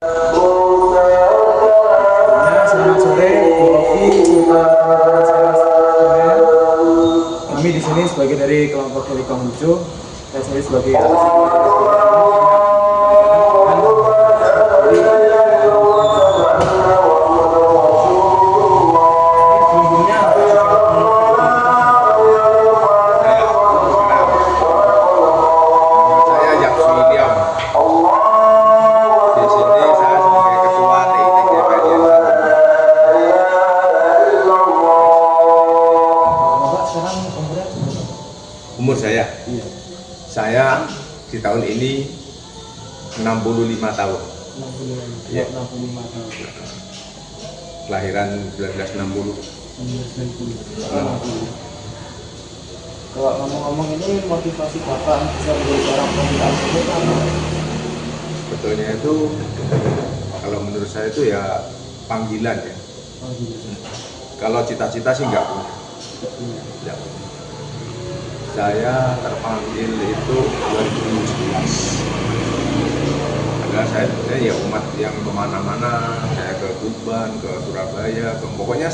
Selamat sore, Bu Ovi, juga teman-teman saya sekalian. Kami di sini sebagai dari kelompok dari Konghucu, dan saya sebagai umur saya? Iya. Saya di tahun ini 65 tahun. 65 Iya. 65 tahun. Kelahiran 1960. 1960. Kalau ngomong-ngomong ini motivasi Bapak bisa menjadi seorang pembinaan itu apa? Sebetulnya itu kalau menurut saya itu ya panggilan ya. Oh, gitu. Kalau cita-cita sih enggak punya. Enggak punya. Saya terpanggil itu 2011. Adalah saya sebenarnya ya umat yang kemana-mana, saya ke Tuban, ke Surabaya, pokoknya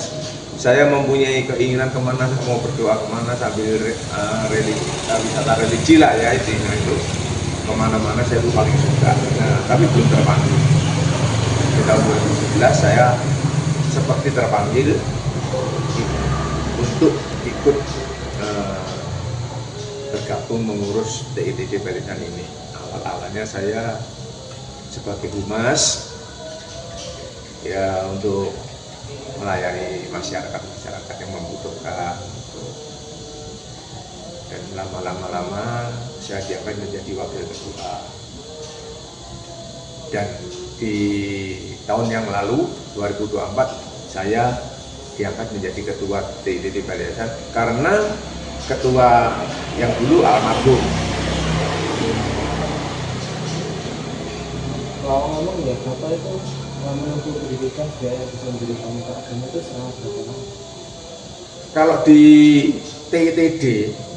saya mempunyai keinginan kemana, mau berdoa kemana sambil wisata religi lah ya intinya itu. Kemana-mana saya itu paling suka, nah, tapi belum terpanggil. Di tahun 2011 saya seperti terpanggil untuk ikut bergabung mengurus TITD Barisan ini. Awal-awalnya saya sebagai humas ya untuk melayani masyarakat yang membutuhkan, dan lama saya diangkat menjadi wakil ketua. Dan di tahun yang lalu 2024 saya diangkat menjadi ketua TITD Barisan karena ketua yang dulu almarhum. Kalau ngomong ya, Bapak itu menempuh pendidikan biaya bisa menjadi pemuka agama itu selama berapa lama? Kalau di TITD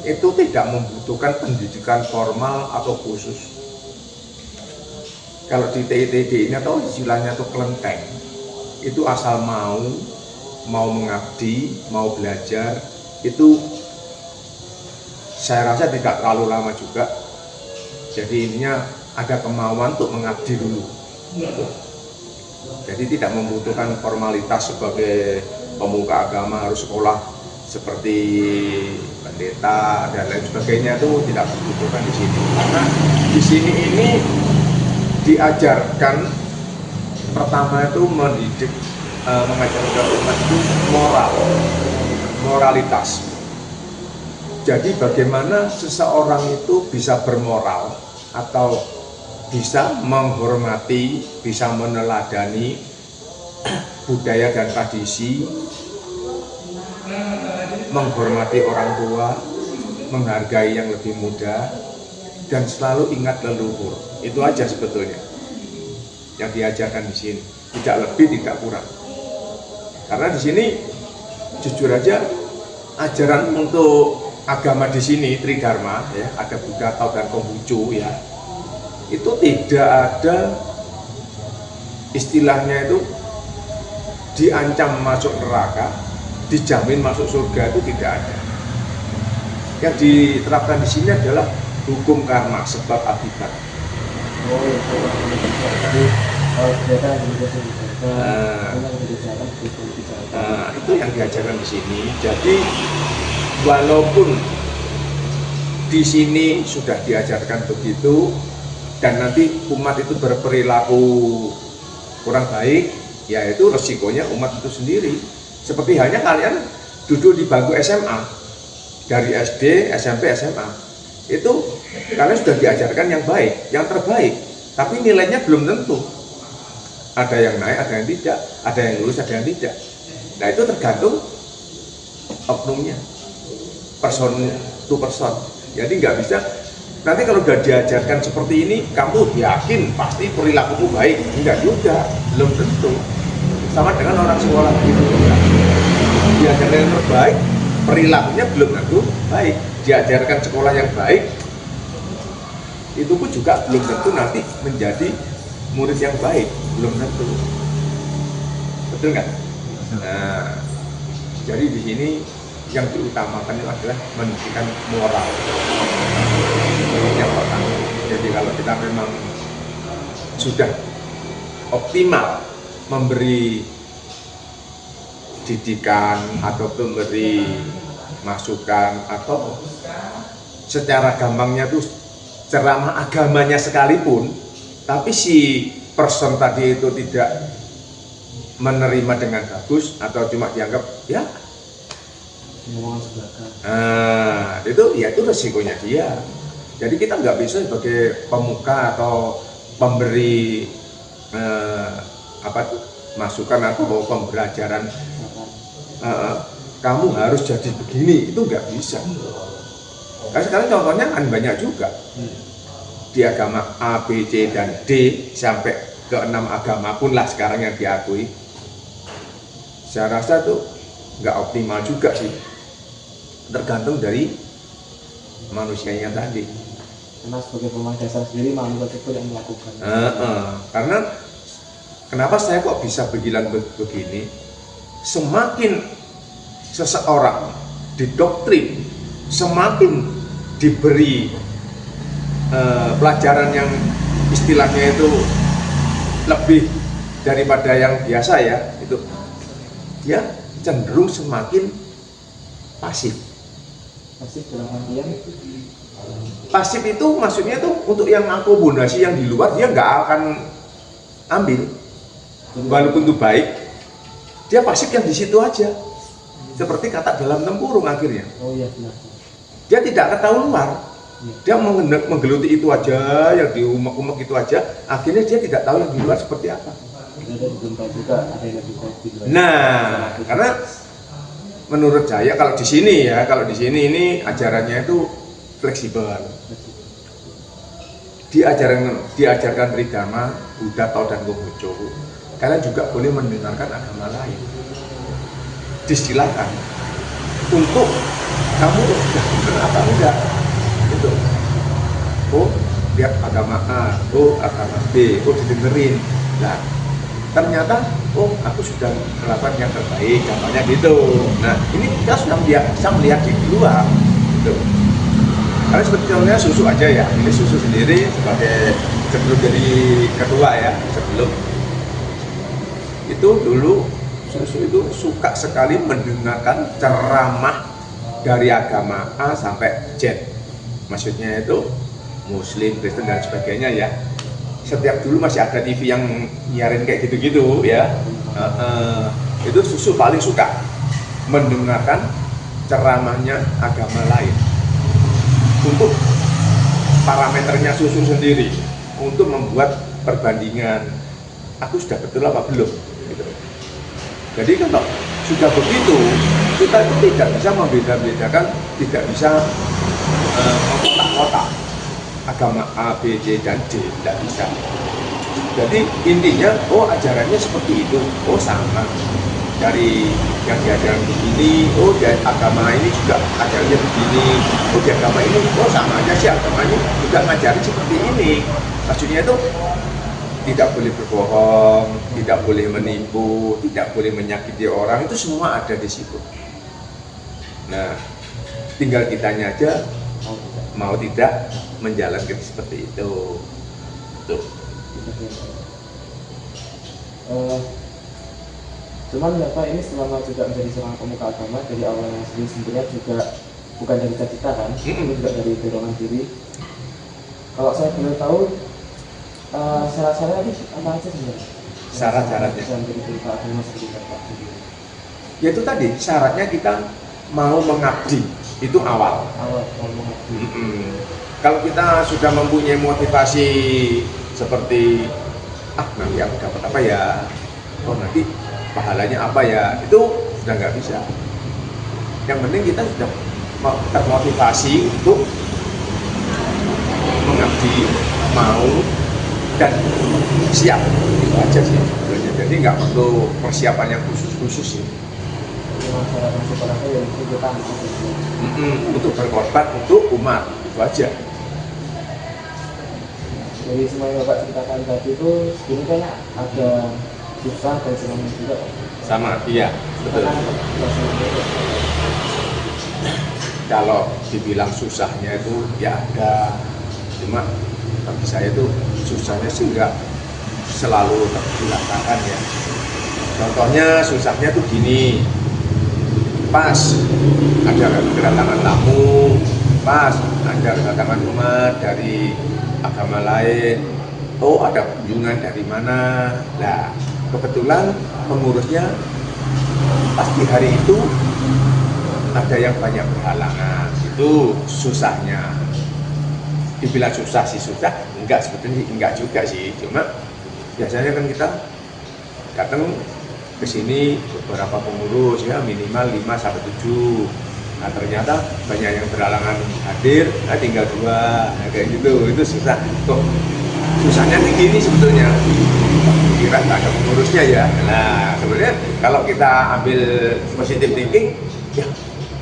itu tidak membutuhkan pendidikan formal atau khusus. Kalau di TITD ini atau istilahnya itu kelenteng, itu asal mau mengabdi, mau belajar, itu saya rasa tidak terlalu lama juga. Jadi ininya ada kemauan untuk mengabdi dulu. Jadi tidak membutuhkan formalitas sebagai pemuka agama harus sekolah seperti pendeta dan lain sebagainya, itu tidak dibutuhkan di sini. Karena di sini ini diajarkan pertama itu mendidik, mengajarkan umat itu moralitas. Jadi bagaimana seseorang itu bisa bermoral atau bisa menghormati, bisa meneladani budaya dan tradisi, menghormati orang tua, menghargai yang lebih muda, dan selalu ingat leluhur. Itu aja sebetulnya yang diajarkan di sini, tidak lebih, tidak kurang. Karena di sini jujur aja ajaran untuk agama di sini Tridharma ya, ada Buddha, Tao dan Konghucu ya. Itu tidak ada istilahnya itu diancam masuk neraka, dijamin masuk surga, itu tidak ada. Yang diterapkan di sini adalah hukum karma, sebab akibat. Oh, itu. Jadi kalau kejahatan bisa itu yang diajarkan di sini. Jadi walaupun di sini sudah diajarkan begitu, dan nanti umat itu berperilaku kurang baik, ya itu resikonya umat itu sendiri. Seperti halnya kalian duduk di bangku SMA, dari SD, SMP, SMA, itu kalian sudah diajarkan yang baik, yang terbaik, tapi nilainya belum tentu. Ada yang naik, ada yang tidak, ada yang lulus, ada yang tidak. Nah itu tergantung oknumnya, person to person. Jadi nggak bisa, nanti kalau udah diajarkan seperti ini, kamu yakin pasti perilakumu baik. Enggak juga, belum tentu. Sama dengan orang sekolah gitu. Diajarkan yang terbaik, perilakunya belum tentu baik. Diajarkan sekolah yang baik, itu pun juga belum tentu nanti menjadi murid yang baik. belum tentu. Betul nggak? Nah, jadi di sini yang diutamakan itu adalah menunjukkan moral. Yang pertama. Jadi kalau kita memang sudah optimal memberi didikan atau memberi masukan atau secara gampangnya tuh ceramah agamanya sekalipun, tapi si person tadi itu tidak menerima dengan bagus atau cuma dianggap ya itu ya itu resikonya dia. Jadi kita nggak bisa sebagai pemuka atau pemberi masukan atau pembelajaran kamu harus jadi begini, itu nggak bisa. Karena sekarang contohnya kan banyak juga di agama A, B, C, dan D sampai ke 6 agama pun lah sekarang yang diakui. Saya rasa tuh nggak optimal juga sih, tergantung dari manusianya tadi. Karena sebagai pemain dasar sendiri manusia itu yang melakukan. Karena kenapa saya kok bisa bilang begini? Semakin seseorang didoktrin, semakin diberi pelajaran yang istilahnya itu lebih daripada yang biasa ya, itu dia cenderung semakin pasif. Pasif dalam artian pasif itu maksudnya tuh untuk yang akomodasi yang di luar dia nggak akan ambil, walaupun itu baik, dia pasif yang di situ aja. Seperti kata dalam tempurung akhirnya. Oh iya benar. Dia tidak ketahui luar. Dia menggeluti itu aja, yang di umek-umek itu aja. Akhirnya dia tidak tahu yang di luar seperti apa. Nah, karena menurut saya kalau di sini ya, kalau di sini ini ajarannya itu fleksibel. Diajarkan Tridharma, Buddha, Tao, dan Konghucu. Kalian juga boleh mendengarkan agama lain. Disilakan untuk kamu udah kenapa enggak itu. Oh lihat agama A, oh agama B, oh didengerin. Nah ternyata oh aku sudah melakukan yang terbaik, contohnya gitu. Nah ini kita sudah bisa melihat di luar gitu. Karena seperti contohnya susu aja ya, ini susu sendiri sebagai sebelum jadi ketua ya, sebelum itu dulu susu itu suka sekali mendengarkan ceramah dari agama A sampai Z. Maksudnya itu Muslim, Kristen dan sebagainya ya. Setiap dulu masih ada TV yang nyiarin kayak gitu-gitu ya. Itu susu paling suka mendengarkan ceramahnya agama lain. Untuk parameternya susu sendiri, untuk membuat perbandingan, aku sudah betul apa belum? Gitu. Jadi kalau sudah begitu, kita itu tidak bisa membeda-bedakan, tidak bisa mengkotak-kotak agama A, B, C, dan D, tidak bisa. Jadi intinya, oh ajarannya seperti itu, oh sama. Dari yang diajarkan begini, oh di agama ini juga ajarannya begini, oh di agama ini, oh sama aja sih agama ini juga ngajarin seperti ini. Maksudnya itu tidak boleh berbohong, tidak boleh menipu, tidak boleh menyakiti orang, itu semua ada di situ. Nah, tinggal kitanya aja mau tidak menjalankan seperti itu. Tuh. Cuman ya Pak, ini selama juga menjadi seorang pemuka agama dari awalnya sendiri juga bukan dari cita-cita kan, itu juga dari dorongan diri. Kalau saya boleh tahu syarat-syaratnya apa aja sebenarnya? Syarat-syaratnya yang jadi pemuka agama seperti Bapak sendiri. Yaitu tadi syaratnya kita mau mengabdi, itu awal. Awal mau mengabdi. Kalau kita sudah mempunyai motivasi seperti nanti aku dapat apa ya, oh nanti pahalanya apa ya, itu sudah nggak bisa. Yang penting kita sudah termotivasi untuk mengabdi, mau dan siap, itu aja sih sebenarnya. Jadi nggak perlu persiapan yang khusus sih. Untuk berkorban untuk umat, itu aja. Dari semua yang Bapak ceritakan tadi itu sebenarnya kayaknya ada susah dan senangnya juga. Sama, iya, betul. Karena suasananya itu Kalau dibilang susahnya itu ya ada, cuma bagi saya itu susahnya sih enggak selalu dirasakan ya. Contohnya susahnya tuh gini, pas ada kedatangan tamu, pas ada kedatangan umat dari agama lain, oh ada kunjungan dari mana, nah kebetulan pengurusnya pas di hari itu ada yang banyak berhalangan, itu susahnya. Dibilang susah sih susah, enggak sebetulnya enggak juga sih, cuma biasanya kan kita datang ke sini beberapa pengurus ya minimal 5 sampai 7. Nah ternyata banyak yang berhalangan hadir, nah tinggal 2, nah, kayak gitu, itu susah. Kok susahnya di gini sebetulnya, kira nggak ada pengurusnya ya. Nah sebenarnya kalau kita ambil positive thinking, ya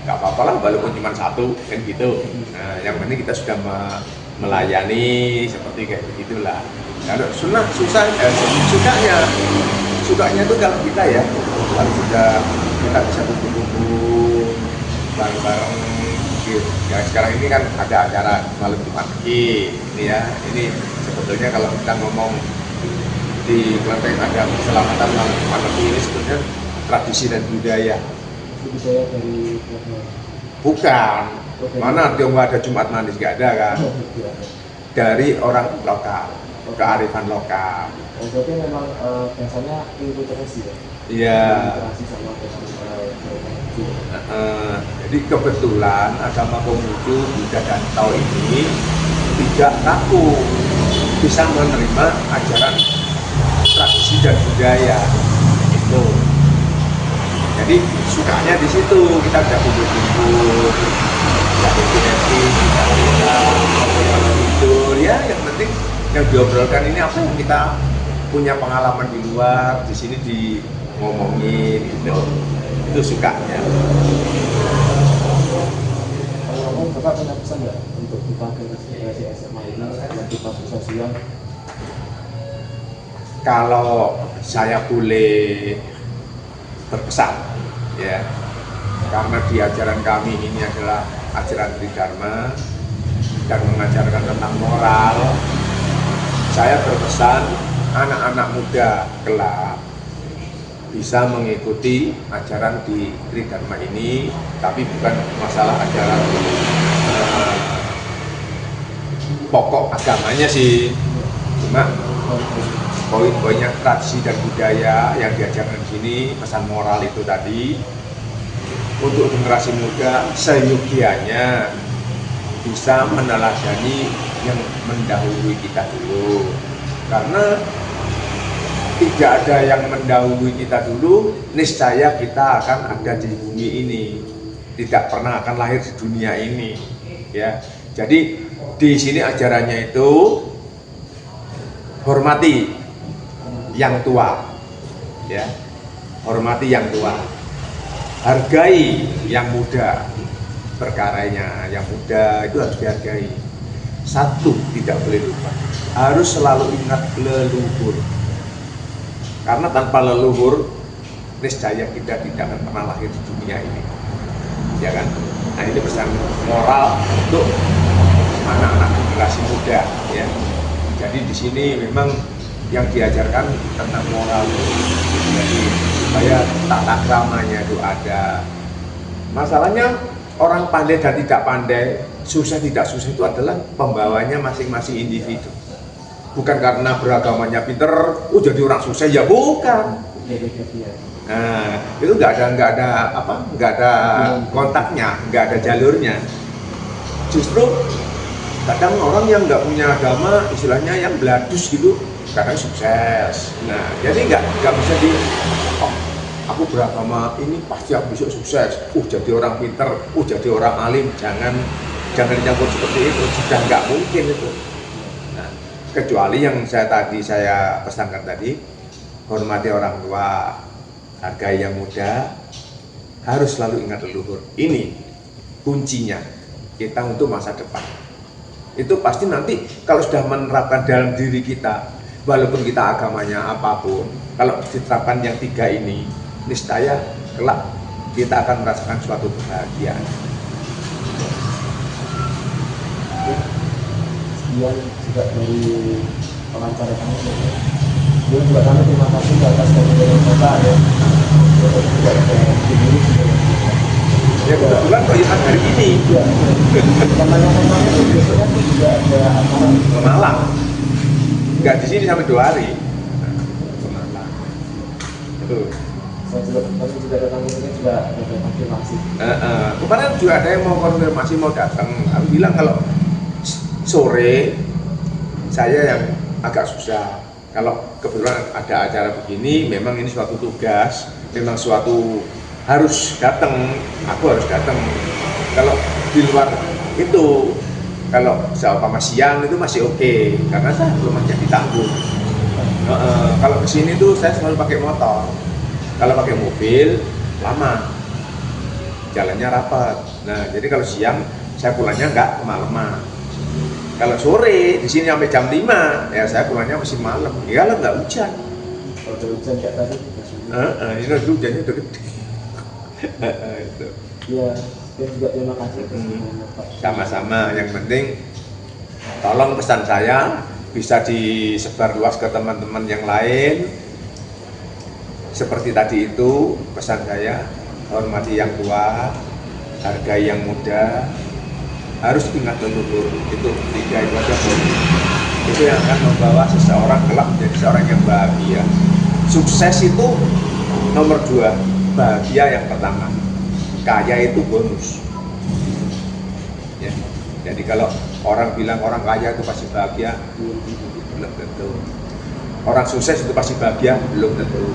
nggak apa-apa lah walaupun cuma 1 kan gitu. Nah yang penting kita sudah melayani seperti kayak begitulah. Kalau sukanya tuh kalau kita ya, kalau sudah kita bisa kumpul-kumpul bareng-bareng gitu. Ya sekarang ini kan ada acara malam Jumat ini ya, ini sebetulnya kalau kita ngomong di Kelenteng ada keselamatan malam Jumat ini sebetulnya tradisi dan budaya. budaya dari keluarga. Bukan, mana Tionghoa ada Jumat manis, nggak ada kan? Dari orang lokal, kearifan lokal. Oh, berarti memang biasanya interaksi ya? Iya. Interaksi sama Jadi kebetulan agama Konghucu, Buddha dan Tao ini tidak kaku bisa menerima ajaran tradisi dan budaya itu. Jadi sukanya di situ, kita bisa kumpul-kumpul, kita tidur ya, yang penting yang diobrolkan ini apa yang kita punya pengalaman di luar, di sini di ngomongin gitu. Itu sukanya. Kalau Bapak punya pesan nggak untuk kita generasi SMA ini yang kita sosial? Kalau saya boleh berpesan ya, karena di ajaran kami ini adalah ajaran Tridharma dan mengajarkan tentang moral, saya berpesan anak-anak muda kelak bisa mengikuti ajaran di Tridharma ini, tapi bukan masalah ajaran pokok agamanya sih, cuma poin-poinnya tradisi dan budaya yang diajarkan di sini, pesan moral itu tadi, untuk generasi muda seyogianya bisa meneladani yang mendahului kita dulu, karena tidak ada yang mendahului kita dulu, niscaya kita akan ada di bumi ini, tidak pernah akan lahir di dunia ini, ya. Jadi di sini ajarannya itu hormati yang tua, ya, hormati yang tua, hargai yang muda, perkaranya yang muda itu harus dihargai. Satu tidak boleh lupa, harus selalu ingat leluhur, karena tanpa leluhur niscaya kita tidak akan pernah lahir di dunia ini, ya kan? Nah ini pesan moral untuk anak-anak generasi muda, ya. Jadi di sini memang yang diajarkan tentang moral, jadi supaya tata kramanya itu ada. Masalahnya orang pandai dan tidak pandai, susah tidak susah itu adalah pembawanya masing-masing individu. Bukan karena beragamanya pinter, jadi orang sukses, ya bukan. Nah itu nggak ada kontaknya, nggak ada jalurnya. Justru kadang orang yang nggak punya agama, istilahnya yang beladus gitu, kadang sukses. Nah, jadi nggak bisa oh, aku beragama ini pasti aku bisa sukses. Jadi orang pinter, jadi orang alim, jangan dicampur seperti itu. Sudah nggak mungkin itu. Nah, kecuali yang saya pesankan tadi, hormati orang tua, hargai yang muda, harus selalu ingat leluhur. Ini kuncinya kita untuk masa depan. Itu pasti nanti kalau sudah menerapkan dalam diri kita, walaupun kita agamanya apapun, kalau diterapkan yang 3 ini, niscaya kelak kita akan merasakan suatu kebahagiaan. Sekian juga dari wawancara kami. Jadi juga kami terima kasih atas kehadiran Bapak ya. Juga Ya kebetulan kok yang hari ini Iya. Teman-teman itu biasanya tuh juga ada acara ke Malang, nggak di sini sampai 2 hari. Ke Malang. Tuh. saya juga kami juga datang ke sini juga ada konfirmasi. Kemarin juga ada yang mau konfirmasi mau datang. Aku bilang kalau sore saya yang agak susah. Kalau kebetulan ada acara begini, memang ini suatu tugas, memang suatu harus datang, aku harus datang. Kalau di luar itu, kalau seumpama siang itu masih oke, karena saya rumahnya ditanggung. Kalau kesini tuh saya selalu pakai motor. Kalau pakai mobil lama, jalannya rapat. Nah, jadi kalau siang saya pulangnya nggak kemalaman. Kalau sore di sini sampai jam 5, ya saya pulangnya masih malam. Ya lah nggak hujan. Kalau ada hujan kayak tadi, Ini hujannya udah gede. Itu. ya, dan juga terima kasih atas Bapak. Sama-sama. Yang penting tolong pesan saya bisa disebar luas ke teman-teman yang lain. Seperti tadi itu pesan saya, hormati yang tua, hargai yang muda, harus ingat leluhur. Itu 3 itu aja itu yang akan membawa seseorang kelak menjadi seorang yang bahagia. Sukses itu nomor 2, bahagia yang pertama, kaya itu bonus ya. Jadi kalau orang bilang orang kaya itu pasti bahagia, belum tentu. Orang sukses itu pasti bahagia, belum tentu.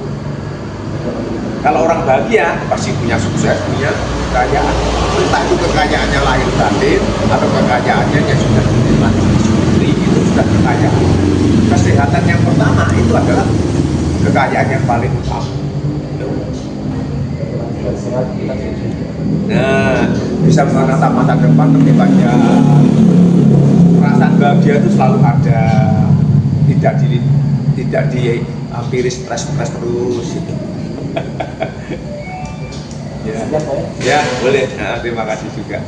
Kalau orang bahagia pasti punya sukses, punya kekayaan. Entah itu kekayaannya lahir batin atau kekayaannya yang sudah dinikmati sendiri, itu sudah kekayaan. Kesehatan yang pertama itu adalah kekayaan yang paling utama. Kalau sehat kita sehat. Nah, bisa menatap masa depan lebih banyak. Perasaan bahagia itu selalu ada, tidak dihampiri stres terus. Ya, Sekian saya. ya boleh. Nah, terima kasih juga.